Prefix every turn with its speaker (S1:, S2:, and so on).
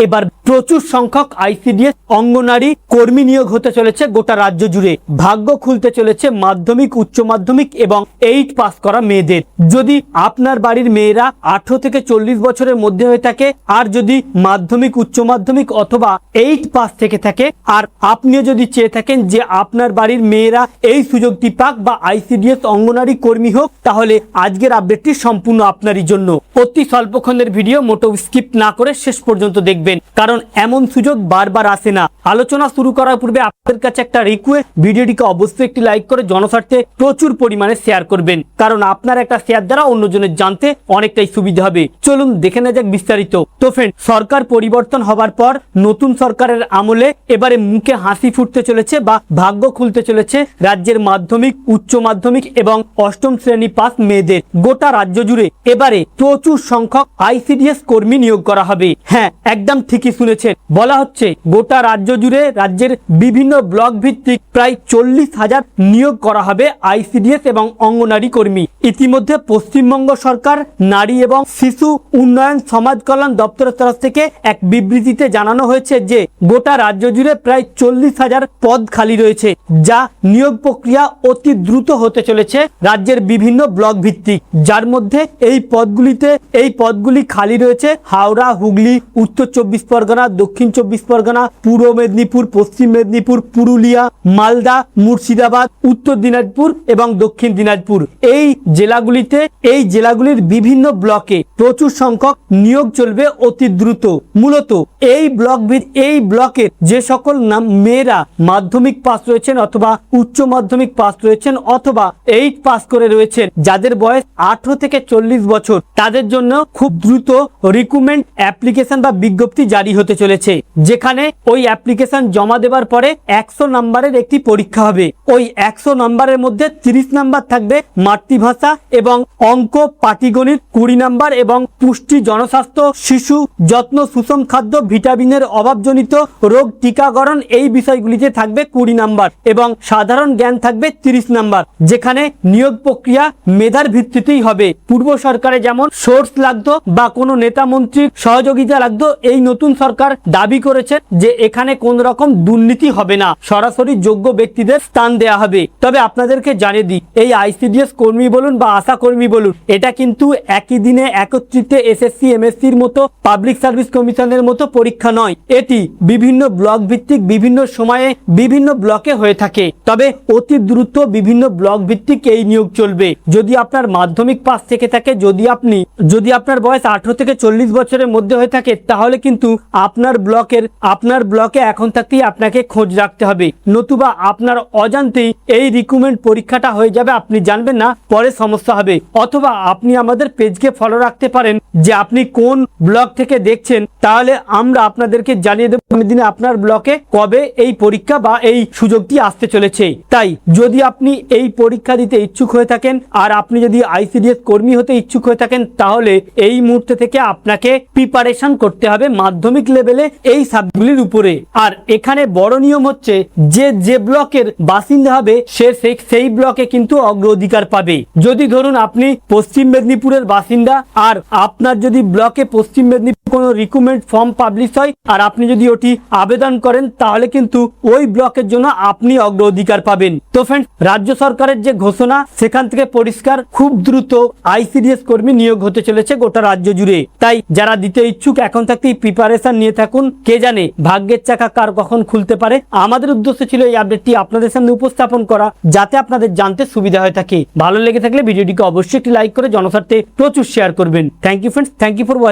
S1: এবার প্রচুর সংখ্যক আইসিডিএস অঙ্গনারী কর্মী নিয়োগ হতে চলেছে গোটা রাজ্য জুড়ে। ভাগ্য খুলতে চলেছে মাধ্যমিক, উচ্চ মাধ্যমিক এবং 8 পাস করা মেয়েদের। যদি আপনার বাড়ির মেয়েরা 18 থেকে 40 বছরের মধ্যে হয়ে থাকে, আর যদি মাধ্যমিক, উচ্চ মাধ্যমিক অথবা 8 পাস থেকে থাকে, আর আপনিও যদি চেয়ে থাকেন যে আপনার বাড়ির মেয়েরা এই সুযোগটি পাক বা আইসিডিএস অঙ্গনারী কর্মী হোক, তাহলে আজকের আপডেটটি সম্পূর্ণ আপনারই জন্য। অতি স্বল্পক্ষণের ভিডিও, মোটেও স্কিপ না করে শেষ পর্যন্ত দেখবেন, কারণ এমন সুযোগ বারবার আসে না। আলোচনা শুরু করার পূর্বে আপনাদের কাছে একটা রিকোয়েস্ট, ভিডিওটিকে অবশ্যই একটি লাইক করে জনস্বার্থে প্রচুর পরিমাণে শেয়ার করবেন, কারণ আপনার একটা শেয়ার দ্বারা অন্যজনের জানতে অনেকটাই সুবিধা হবে। চলুন দেখে নেওয়া যাক বিস্তারিত। তো ফ্রেন্ড, সরকার পরিবর্তন হবার পর নতুন সরকারের আমলে এবারে মুখে হাসি ফুটতে চলেছে বা ভাগ্য খুলতে চলেছে রাজ্যের মাধ্যমিক, উচ্চ মাধ্যমিক এবং 8ম শ্রেণী পাস মেয়েদের। গোটা রাজ্য জুড়ে এবারে প্রচুর সংখ্যক আইসিডিএস কর্মী নিয়োগ করা হবে। হ্যাঁ, একদম ঠিকই শুনেছেন, বলা হচ্ছে গোটা রাজ্য জুড়ে রাজ্যের বিভিন্ন ব্লক ভিত্তিক প্রায় 40,000 নিয়োগ করা হবে আইসিডিএস এবং অঙ্গনারী কর্মী। ইতিমধ্যে পশ্চিমবঙ্গ সরকার নারী এবং শিশু উন্নয়ন সমাজ কল্যাণ দপ্তরের তরফ থেকে এক বিবৃতিতে জানানো হয়েছে যে গোটা রাজ্য জুড়ে প্রায় 40,000 পদ খালি রয়েছে, যা নিয়োগ প্রক্রিয়া অতি দ্রুত হতে চলেছে রাজ্যের বিভিন্ন ব্লক ভিত্তিক। যার মধ্যে এই পদগুলি খালি রয়েছে হাওড়া, হুগলি, উত্তর 24 পরগনা, দক্ষিণ 24 পরগনা, পূর্ব মেদিনীপুর, পশ্চিম মেদিনীপুর, পুরুলিয়া, মালদা, মুর্শিদাবাদ, উত্তর দিনাজপুর এবং দক্ষিণ দিনাজপুর। এই জেলাগুলির বিভিন্ন ব্লকে প্রচুর সংখ্যক নিয়োগ চলবে অতি দ্রুত। মূলত এই ব্লকের যে সকল মেয়েরা মাধ্যমিক পাস রয়েছেন অথবা উচ্চ মাধ্যমিক পাস রয়েছেন অথবা 8 পাস করে রয়েছেন, যাদের বয়স 18 থেকে 40 বছর, তাদের জন্য খুব দ্রুত রিক্রুটমেন্ট অ্যাপ্লিকেশন বা বিজ্ঞপ্তি জারি হতে চলেছে, যেখানে ওই অ্যাপ্লিকেশন জমা দেওয়ার পরে 100 নম্বরের একটি পরীক্ষা হবে। ওই 100 নম্বরের মধ্যে 30 নাম্বার থাকবে মাতৃভাষা এবং অঙ্ক, পাটিগণিত 20 নাম্বার এবং পুষ্টি, জনস্বাস্থ্য, শিশু যত্ন, সুষম খাদ্য, ভিটামিনের অভাবজনিত রোগ টিকাকরণ, এই বিষয়গুলিতে থাকবে 20 নাম্বার এবং সাধারণ জ্ঞান থাকবে 30 নাম্বার। যেখানে নিয়োগ প্রক্রিয়া মেধার ভিত্তিতেই হবে। পূর্ব সরকারে যেমন সোর্স লাগতো বা কোনো নেতা মন্ত্রীর সহযোগিতা লাগতো, এই নতুন সরকার দাবি করেছে যে এখানে কোন রকম দুর্নীতি হবে না, সরাসরি যোগ্য ব্যক্তিদের স্থান দেয়া হবে। তবে আপনাদেরকে জানিয়ে দিই, এই আইসিডিএস কর্মী বলুন বা আশা কর্মী বলুন, এটা কিন্তু একই দিনে একত্রিত এসএসসি, এমএসসির মতো, পাবলিক সার্ভিস কমিশনের মতো পরীক্ষা নয়। এটি বিভিন্ন ব্লক ভিত্তিক বিভিন্ন সময়ে বিভিন্ন ব্লকে হয়ে থাকে। তবে অতি দ্রুত বিভিন্ন ব্লক ভিত্তিক এই নিয়োগ চলবে। যদি আপনার মাধ্যমিক পাস থেকে থাকে, যদি আপনার বয়স 18 থেকে 40 বছরের মধ্যে হয়ে থাকে, তাহলে কিন্তু আপনার ব্লকে এখন থাকতেই আপনাকে খোঁজ রাখতে হবে, নতুবা আপনার অজান্তেই এই রিক্রুটমেন্ট পরীক্ষাটা হয়ে যাবে, আপনি জানবেন না, পরে সমস্যা হবে। অথবা আপনি আমাদের পেজকে ফলো রাখতে পারেন যে আপনি কোন ব্লক থেকে দেখছেন, তাহলে আমরা আপনাদেরকে জানিয়ে দেব দিনে আপনার ব্লকে কবে এই পরীক্ষা বা এই সুযোগটি আসতে চলেছে। তাই যদি আপনি এই পরীক্ষা দিতে ইচ্ছুক হয়ে থাকেন আর আপনি যদি আইসিডিএস কর্মী হতে ইচ্ছুক হয়ে থাকেন, তাহলে এই মুহূর্তে থেকে আপনাকে প্রিপারেশন করতে হবে মাধ্যমিক লেভেলে এই সাবজেক্টগুলির উপরে। আর এখানে বড় নিয়ম হচ্ছে যে ব্লকের বাসিন্দা হবে সেই ব্লকে কিন্তু অগ্রাধিকার পাবে। যদি ধরুন আপনি পশ্চিম মেদিনীপুরের বাসিন্দা আর আপনার যদি ব্লকে পশ্চিম মেদিনীপুর কোনো রিক্রুটমেন্ট ফর্ম পাবলিশ হয় আর আপনি যদি ওটি আবেদন করেন, তাহলে কিন্তু ওই ব্লকের জন্য আপনি অগ্রাধিকার পাবেন। তো ফ্রেন্ডস, রাজ্য সরকারের যে ঘোষণা সেখান থেকে পরিষ্কার, খুব দ্রুত আইসিডিএস কর্মী নিয়োগ হতে চলেছে গোটা রাজ্য জুড়ে। তাই যারা দিতে ইচ্ছুক এখন থাকতেই প্রিপারেশন নিয়ে থাকুন, কে জানে ভাগ্যের চাকা কার কখন খুলতে পারে। আমাদের উদ্দেশ্য ছিল এই আপডেটটি আপনাদের সামনে উপস্থাপন করা, যাতে আপনাদের জানতে সুবিধা হয়ে থাকে। ভালো লেগে থাকলে ভিডিওটিকে অবশ্যই একটি লাইক করে জনস্বার্থে প্রচুর শেয়ার করবেন। Thank you friends, thank you for watching.